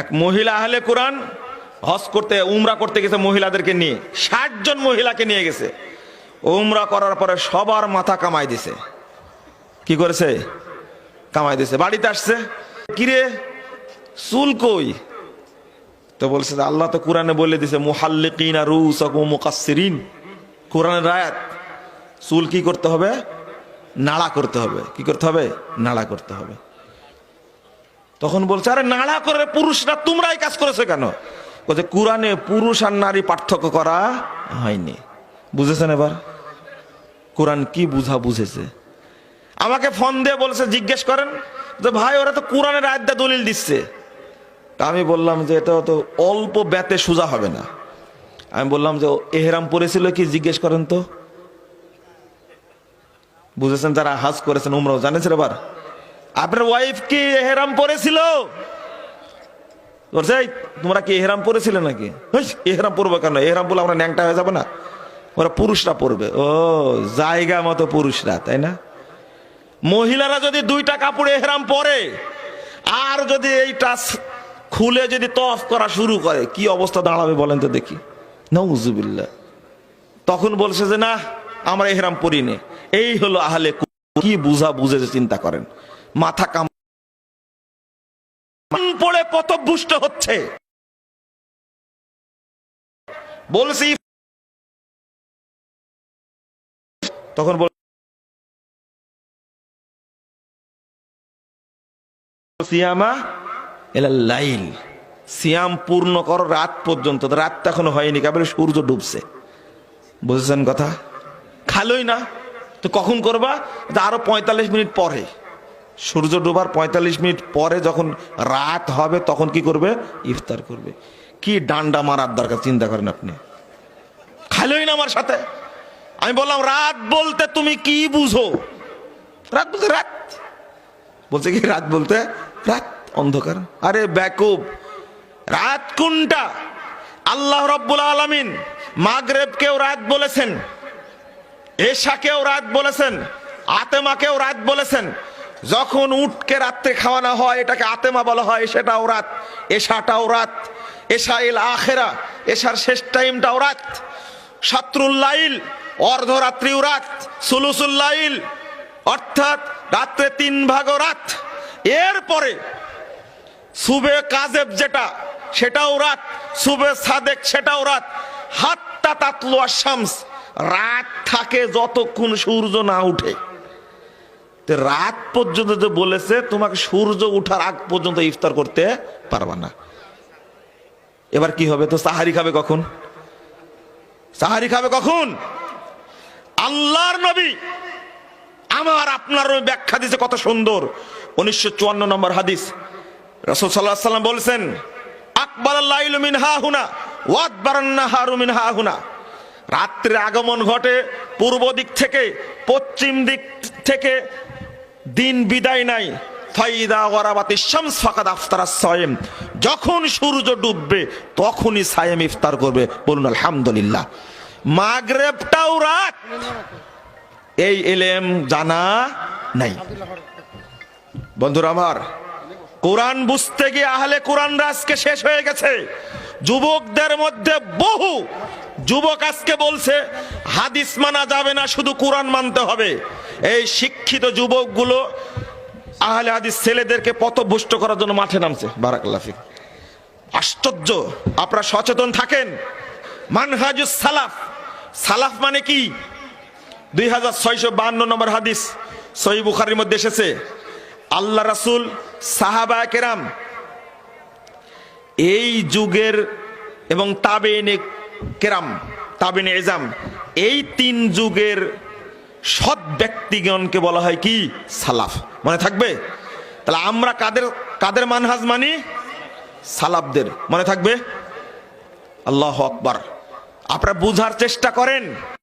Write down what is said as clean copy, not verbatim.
এক মহিলা আহলে কোরআন হজ করতে উমরা করতে গেছে মহিলাদেরকে নিয়ে, 60 জন মহিলাকে নিয়ে গেছে। উমরা করার পরে সবার মাথা কামাই দিছে। কি করেছে? কামাই দিছে। বাড়িতে আসছে, কিরে চুল কই? তো বলছে আল্লাহ তো কোরআনে বলে দিছে মুহাল্লিকিনা রুসাকুম মুকাসসিরিন, কোরআনের আয়াত। চুল কি করতে হবে? নাড়া করতে হবে। কি করতে হবে? নাড়া করতে হবে। তখন বলছে আরে নাড়া করে পুরুষরা তোমরাই কাজ করেছো কেন? বলছে কোরআনে পুরুষ আর নারী পার্থক্য করা হয়নি। বুঝেছেন? এবার কোরআন কি বুঝেছে। আমাকে ফোন দিয়ে বলছে জিজ্ঞেস করেন যে ভাই ওরা তো কোরআনের আয়াত দিয়ে দলিল দিচ্ছে। তা আমি বললাম যে এটা তো অল্প ব্যাতে সোজা হবে না। আমি বললাম যে এহরাম পরেছিল কি জিজ্ঞেস করেন তো। বুঝেছেন? যারা হাজ করেছেন উমরাও জানেছেন। এবার আপনার ওয়াইফ কি এহরাম পরেছিল? বলছে তোমরা কি এহরাম পরেছিলে নাকি? এহরাম পরবো কেন? এহরাম বলে আমরা ন্যাংটা হয়ে যাবো না? ওরা পুরুষরা পরবে। ও জায়গা মতো পুরুষরা, তাই না? মহিলারা যদি 2টা কাপড়ে এহরাম পরে আর যদি এইটা খুলে যদি তওয়াফ করা শুরু করে কি অবস্থা দাঁড়াবে বলেন তো দেখি। নাউজুবিল্লাহ। তখন বলছে যে না আমরা এহরাম পরিনি। এই হলো আহলে কি বুঝেছে চিন্তা করেন। মাথা কাম পড়ে পথভ্রষ্ট হচ্ছে। বলছি তখন সিয়ামা ইলাল লাইল, সিয়াম পূর্ণ করো রাত পর্যন্ত। রাত এখনো হয়নি, কেবল সূর্য ডুবছে। বুঝেছেন কথা? খালোই না তো কখন করবা? আরো 45 মিনিট পরে, সূর্য ডোবার 45 মিনিট পরে যখন রাত হবে তখন কি করবে? ইফতার করবে। কি ডান্ডা মারার দরকার চিন্তা করেন আপনি। খালোই না আমার সাথে। আমি বললাম রাত বলতে তুমি কি বুঝো? রাত বলতে রাত। বলছে কি রাত বলতে রাত অন্ধকার? আরে বেকুব, রাত কোনটা? আল্লাহ রাব্বুল আলামিন মাগরিবকেও রাত বলেছেন, এশাকেও রাত বলেছেন, আতেমাকেও রাত বলেছেন। যখন উটকে রাত্রে খাওয়ানো হয় এটাকে আতেমা বলা হয়, সেটাও রাত। এশাটাও রাত। এশাইল আখেরা, এশার শেষ টাইমটাও রাত। শাতরুল লাইল, অর্ধরাত্রিও রাত। সুলুসুল লাইল অর্থাৎ রাত্রে 3 ভাগও রাত। এরপরে সুবে কাজেব যেটা সেটাও রাত, সুবে সাদেক সেটাও রাত। হাত্তা তাতলু আশ-শামস, রাত থাকে যতক্ষণ সূর্য না উঠে। রাত পর্যন্ত যে বলেছে তোমাকে সূর্য উঠার আগ পর্যন্ত ইফতার করতে পারবা না। এবার কি হবে? তো সাহারি খাবে কখন? সাহারি খাবে কখন? আল্লাহর নবী আমার আপনার ব্যাখ্যা দিয়েছে কত সুন্দর। 1954 নম্বর হাদিস, রাসূল সাল্লাল্লাহু আলাইহি ওয়াসাল্লাম বলেছেন আকবালাল লাইলু মিন হাহুনা ওয়া আদবারান নাহারু মিন হাহুনা। রাত্রির আগমন ঘটে পূর্ব দিক থেকে, পশ্চিম দিক থেকে দিন বিদায় নাই। ফাইদা গরাবাতিশ শামস ফাকাদ আফতারাস সায়েম, যখন সূর্য ডুববে তখনই সায়েম ইফতার করবে। বলুন আলহামদুলিল্লাহ। মাগরিবটাও রাত, এই ইলম জানা নাই। বন্ধুরা আমার, কোরআন বুঝতে গিয়ে আহলে কোরআনরা আজকে শেষ হয়ে গেছে। যুবকদের মধ্যে বহু যুবক আজকে বলছে হাদিস মানা যাবে না, শুধু কোরআন মানতে হবে। এই শিক্ষিত যুবকগুলো আহলে হাদিস ছেলেদেরকে পথভ্রষ্ট করার জন্য মাঠে নামছে। বারাকাল্লাহ ফিক। আশ্চর্য। আপনারা সচেতন থাকেন। মানহাজুস সালাফ, সালাফ মানে কি? 2652 নম্বর হাদিস সহিহ বুখারীর মধ্যে এসেছে, আল্লাহ রাসূল, সাহাবায়ে কেরাম, এই যুগের এবং তাবেঈনে কেরাম, তাবেঈনে ইজাম, এই 3 যুগের সৎ ব্যক্তিগণকে বলা হয় কি? সালাফ। মনে থাকবে? তাহলে আমরা কাদের মানহাজ মানি? সালাফদের। মনে থাকবে? আল্লাহু আকবার। আপনারা বুঝার চেষ্টা করেন।